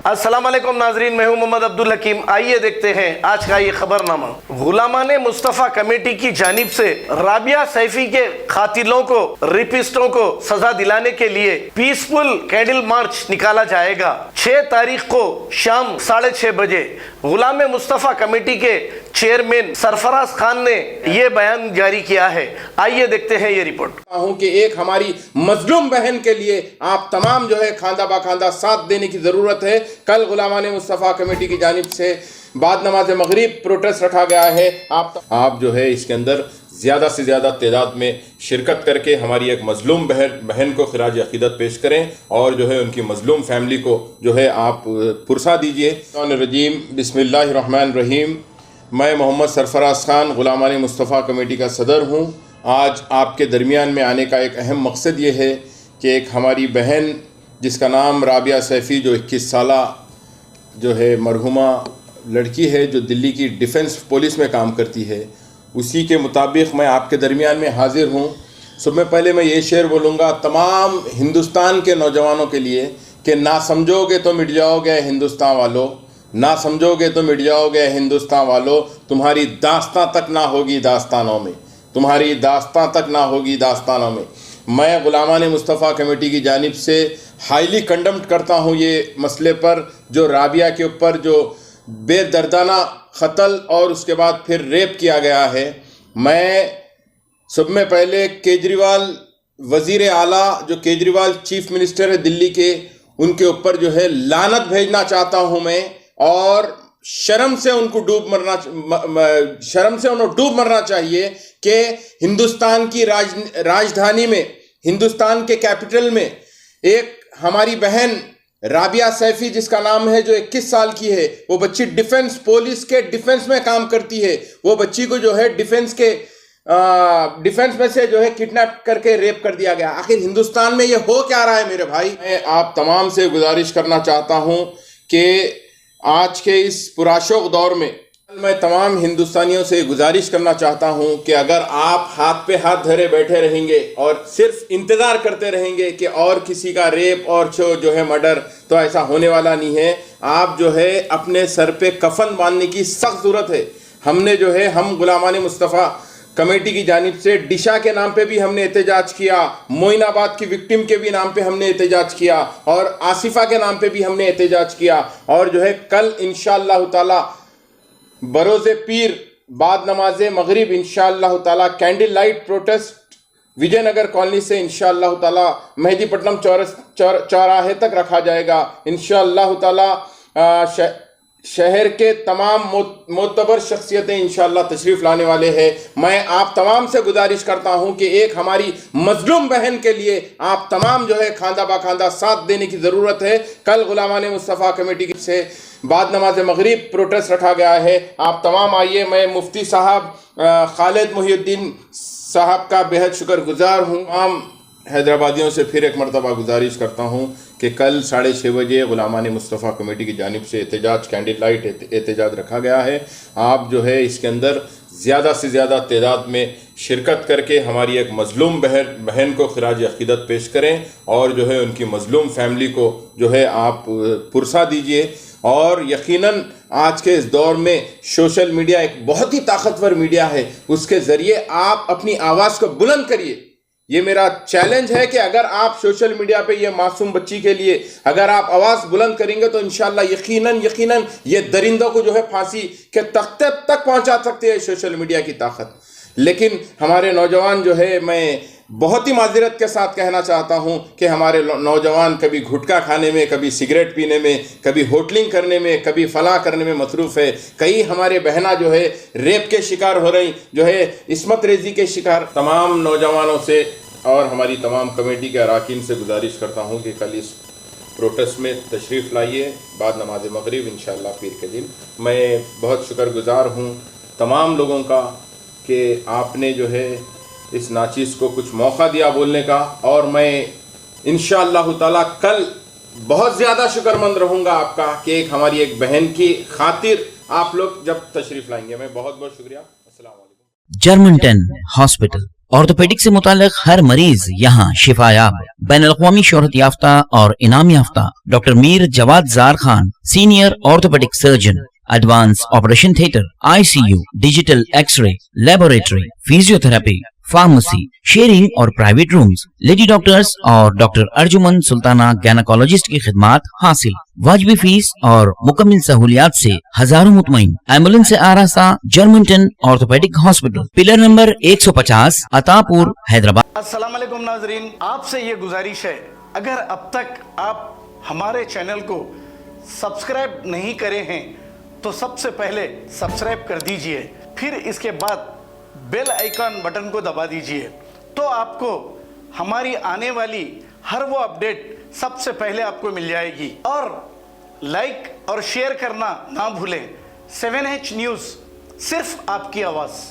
अस्सलाम वालेकुम नाजरीन, मैं हूं मोहम्मद अब्दुल हकीम। आइए देखते हैं आज का ये खबरनामा। गुलामाने मुस्तफ़ा कमेटी की जानिब से राबिया सैफी के कातिलों को, रेपिस्टों को सजा दिलाने के लिए पीसफुल कैंडल मार्च निकाला जाएगा। 6 तारीख को शाम 6:30 बजे गुलाम मुस्तफ़ा कमेटी के चेयरमैन सरफराज खान ने ये बयान जारी किया है। आइए देखते हैं ये रिपोर्ट। कि एक हमारी मजलूम बहन के लिए आप तमाम जो है खांदा बाखांदा साथ देने की ज़रूरत है। कल गुलामाने मुस्तफ़ा कमेटी की जानिब से बाद नमाज मगरिब प्रोटेस्ट रखा गया है। आप जो है इसके अंदर ज़्यादा से ज़्यादा तादाद में शिरकत करके हमारी एक मजलूम बहन को खिराज अक़ीदत पेश करें और जो है उनकी मजलूम फैमिली को जो है आप पुरसा दीजिए। रजीम बिस्मिल्लाहिर्रहमानिर्रहीम। मैं मोहम्मद सरफराज खान गुलामाने मुस्तफ़ा कमेटी का सदर हूँ। आज आपके दरमियान में आने का एक अहम मकसद ये है कि एक हमारी बहन जिसका नाम राबिया सैफ़ी, जो 21 साला जो है मरहुमा लड़की है, जो दिल्ली की डिफेंस पुलिस में काम करती है, उसी के मुताबिक मैं आपके दरमियान में हाज़िर हूँ। सबसे पहले मैं ये शेर बोलूँगा तमाम हिंदुस्तान के नौजवानों के लिए कि ना समझोगे तो मिट जाओगे हिंदुस्तान वालों, ना समझोगे तो मिट जाओगे हिंदुस्तान वालों। तुम्हारी दास्तां तक ना होगी दास्तानों में, तुम्हारी दास्तां तक ना होगी दास्तानों में। मैं गुलामाने मुस्तफ़ा कमेटी की जानिब से हाईली कंडम्ड करता हूँ ये मसले पर, जो राबिया के ऊपर जो बेदर्दाना कत्ल और उसके बाद फिर रेप किया गया है। मैं सब में पहले केजरीवाल वज़ीर आला, जो केजरीवाल चीफ मिनिस्टर है दिल्ली के, उनके ऊपर जो है लानत भेजना चाहता हूँ मैं, और शर्म से उनको डूब मरना चाहिए कि हिंदुस्तान की राजधानी में, हिंदुस्तान के कैपिटल में एक हमारी बहन राबिया सैफी जिसका नाम है, जो 21 साल की है, वो बच्ची डिफेंस पुलिस के डिफेंस में काम करती है। वो बच्ची को जो है डिफेंस में से जो है किडनैप करके रेप कर दिया गया। आखिर हिंदुस्तान में ये हो क्या रहा है मेरे भाई? मैं आप तमाम से गुजारिश करना चाहता हूँ कि आज के इस पुराशोक दौर में मैं तमाम हिंदुस्तानियों से गुजारिश करना चाहता हूं कि अगर आप हाथ पे हाथ धरे बैठे रहेंगे और सिर्फ इंतज़ार करते रहेंगे कि और किसी का रेप और जो है मर्डर, तो ऐसा होने वाला नहीं है। आप जो है अपने सर पे कफन बांधने की सख्त ज़रूरत है। हमने जो है हम गुलामाने मुस्तफ़ा कमेटी की जानिब से दिशा के नाम पे भी हमने एहतजाज किया, मोइनाबाद की विक्टिम के भी नाम पे हमने एहतजाज किया, और आसिफा के नाम पे भी हमने एहतजाज किया। और जो है कल इंशाअल्लाह ताला बरोज़े पीर बाद नमाज मगरिब इंशाअल्लाह ताला candle light protest Vijayanagar colony से इंशाअल्लाह ताला मेहदीपट्टनम चौराहे तक रखा जाएगा। इंशाअल्लाह ताला शहर के तमाम मोतबर शख्सियतें इंशाअल्लाह तशरीफ़ लाने वाले हैं। मैं आप तमाम से गुजारिश करता हूं कि एक हमारी मजलूम बहन के लिए आप तमाम जो है खांदा बाखांदा साथ देने की ज़रूरत है। कल गुलामाने मुस्तफ़ा कमेटी से बाद नमाज मगरिब प्रोटेस्ट रखा गया है। आप तमाम आइए। मैं मुफ्ती साहब खालिद मोहिउद्दीन साहब का बेहद शुक्रगुजार हूँ। आम हैदराबादियों से फिर एक मरतबा गुजारिश करता हूँ कि कल 6:30 बजे गुलामाने मुस्तफ़ा कमेटी की जानिब से एहतजाज कैंडल लाइट एहतजाज रखा गया है। आप जो है इसके अंदर ज़्यादा से ज़्यादा तादाद में शिरकत करके हमारी एक मजलूम बहन को खिराज अक़ीदत पेश करें और जो है उनकी मजलूम फैमिली को जो है आप पुरसा दीजिए। और यकीनन आज के इस दौर में सोशल मीडिया एक बहुत ही ताकतवर मीडिया है, उसके ज़रिए आप अपनी आवाज़ को बुलंद करिए। ये मेरा चैलेंज है कि अगर आप सोशल मीडिया पे ये मासूम बच्ची के लिए अगर आप आवाज़ बुलंद करेंगे तो इंशाअल्लाह यकीनन ये दरिंदों को जो है फांसी के तख्ते तक पहुंचा सकते हैं सोशल मीडिया की ताकत। लेकिन हमारे नौजवान जो है, मैं बहुत ही माजरत के साथ कहना चाहता हूं कि हमारे नौजवान कभी गुटखा खाने में, कभी सिगरेट पीने में, कभी होटलिंग करने में, कभी फलाह करने में मसरूफ़ है। कई हमारे बहना जो है रेप के शिकार हो रही, जो है इस्मत रेजी के शिकार। तमाम नौजवानों से और हमारी तमाम कमेटी के अरकान से गुजारिश करता हूँ कि कल इस प्रोटेस्ट में तशरीफ़ लाइए बाद नमाज मगरिब इंशाअल्लाह पीर के दिन। मैं बहुत शुक्रगुजार हूँ तमाम लोगों का कि आपने जो है इस नाचीज़ को कुछ मौका दिया बोलने का, और मैं इंशाअल्लाह ताला कल बहुत ज़्यादा शुक्रमंद रहूँगा आपका कि एक हमारी एक बहन की खातिर आप लोग जब तशरीफ़ लाएंगे। मैं बहुत बहुत शुक्रिया। अस्सलाम वालेकुम। जर्मन 10 हॉस्पिटल ऑर्थोपेडिक से मुतालिक हर मरीज यहाँ शिफायाब। बैनुल-अक़वामी शोहरत याफ्ता और इनाम याफ्ता doctor Mir Jawad Zar Khan, senior orthopaedic surgeon, advance operation theatre, ICU, digital x-ray, laboratory, physiotherapy, pharmacy, sharing और प्राइवेट रूम्स, लेडी डॉक्टर्स और डॉक्टर अर्जुमन सुल्ताना गैनाकोलॉजिस्ट की खिदमात हासिल। वाजबी फीस और मुकम्मल सहूलियात से हजारों मुतमईन। एम्बुलेंस से आरास्ता Germanten orthopaedic hospital, pillar number 150, Attapur, Hyderabad. अस्सलाम वालेकुम नाजरीन, आपसे ये गुजारिश है, अगर अब तक आप हमारे चैनल को सब्सक्राइब नहीं करे हैं तो सबसे पहले सब्सक्राइब कर दीजिए, फिर इसके बाद बेल आइकन बटन को दबा दीजिए, तो आपको हमारी आने वाली हर वो अपडेट सबसे पहले आपको मिल जाएगी। और लाइक और शेयर करना ना भूलें। 7H न्यूज़, सिर्फ आपकी आवाज़।